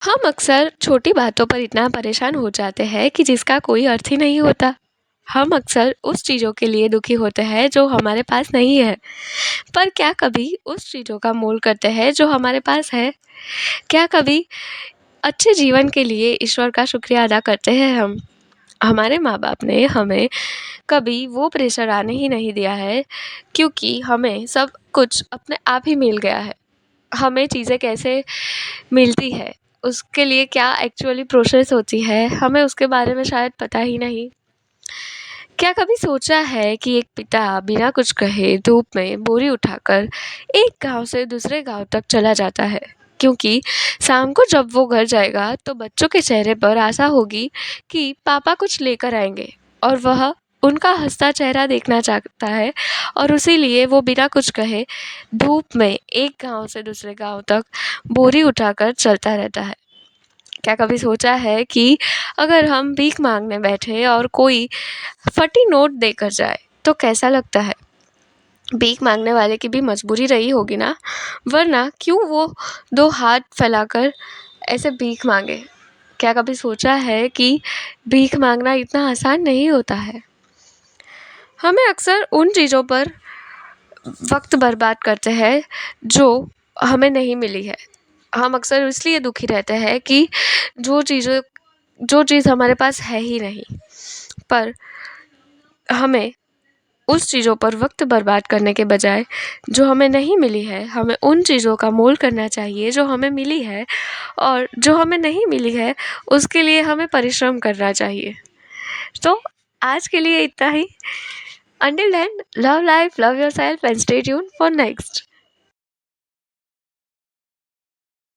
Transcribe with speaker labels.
Speaker 1: हम अक्सर छोटी बातों पर इतना परेशान हो जाते हैं कि जिसका कोई अर्थ ही नहीं होता। हम अक्सर उस चीज़ों के लिए दुखी होते हैं जो हमारे पास नहीं है। पर क्या कभी उस चीज़ों का मोल करते हैं जो हमारे पास है? क्या कभी अच्छे जीवन के लिए ईश्वर का शुक्रिया अदा करते हैं हम? हमारे माँ-बाप ने हमें कभी वो प्रेशर आने ही नहीं दिया है, क्योंकि हमें सब कुछ अपने आप ही मिल गया है। हमें चीज़ें कैसे मिलती है, उसके लिए क्या एक्चुअली प्रोसेस होती है, हमें उसके बारे में शायद पता ही नहीं। क्या कभी सोचा है कि एक पिता बिना कुछ कहे धूप में बोरी उठाकर एक गाँव से दूसरे गाँव तक चला जाता है, क्योंकि शाम को जब वो घर जाएगा तो बच्चों के चेहरे पर आशा होगी कि पापा कुछ लेकर आएँगे, और वह उनका हँसता चेहरा देखना चाहता है। और इसीलिए वो बिना कुछ कहे धूप में एक गाँव से दूसरे गाँव तक बोरी उठाकर चलता रहता है। क्या कभी सोचा है कि अगर हम भीख माँगने बैठे और कोई फटी नोट देकर जाए तो कैसा लगता है? भीख माँगने वाले की भी मजबूरी रही होगी ना, वरना क्यों वो 2 हाथ फैलाकर ऐसे भीख माँगे? क्या कभी सोचा है कि भीख माँगना इतना आसान नहीं होता है? हमें अक्सर उन चीज़ों पर वक़्त बर्बाद करते हैं जो हमें नहीं मिली है। हम अक्सर इसलिए दुखी रहते हैं कि जो चीज़ हमारे पास है ही नहीं। पर हमें उस चीज़ों पर वक़्त बर्बाद करने के बजाय जो हमें नहीं मिली है, हमें उन चीज़ों का मोल करना चाहिए जो हमें मिली है, और जो हमें नहीं मिली है उसके लिए हमें परिश्रम करना चाहिए। तो आज के लिए इतना ही। Until then, love life, love yourself and stay tuned for next.